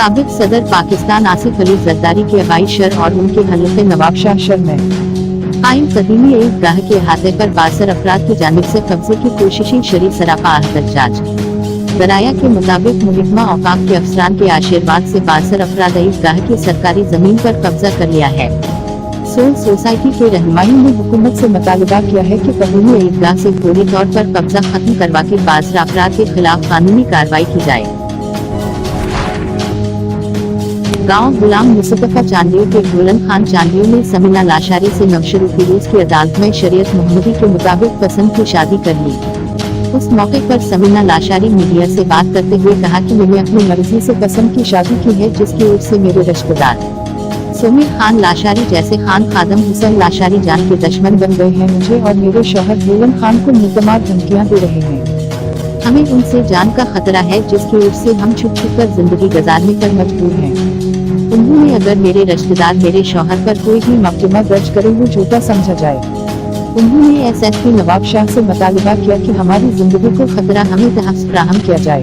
साबिक सदर पाकिस्तान आसिफ अली जरदारी के अबाई शर और उनके हल्के नवाब शाह शर में आइन कदीमी ईदगाह के अहाते पर 62 अफराद की जानिब से कब्जे की कोशिशें शरी सरापा एहतजाज। दराया के मुताबिक महकमा औकाफ के अफसरान के आशीर्वाद से 62 अफराद ईदगाह की सरकारी जमीन पर कब्जा कर लिया है। सोल सोसाइटी के रहनुमाओं ने हुकूमत से मुतालबा किया है कि कबूली ईदगाह से फौरी तौर पर कब्जा खत्म करवा के 62 अफराद के खिलाफ कानूनी कार्रवाई की जाए। गांव गुलाम मुस्तफा चांदियों के गुलन खान चांदियों ने समीना लाशारी से नौशरू फिरोज की अदालत में शरीयत मोहम्मदी के मुताबिक पसंद की शादी कर ली। उस मौके पर समीना लाशारी मीडिया से बात करते हुए कहा कि मैंने अपनी मर्जी से पसंद की शादी की है, जिसकी ओर से मेरे रिश्तेदार सुमीर खान लाशारी जैसे खान खादम हुसैन लाशारी जान के दुश्मन बन गए हैं। मुझे और मेरे शौहर गुलन खान को मुतमाद धमकियां दे रहे हैं। हमें उनसे जान का खतरा है, जिसकी ओर से हम छुप छुप कर जिंदगी गुजारने पर मजबूर हैं। उन्होंने अगर मेरे रिश्तेदार मेरे शौहर पर कोई भी मुकदमा दर्ज करे वो झूठा समझा जाए। उन्होंने एसएसपी नवाब शाह से मुतालबा किया कि हमारी जिंदगी को खतरा हमें तहफ़्फ़ुज़ फराहम किया जाए।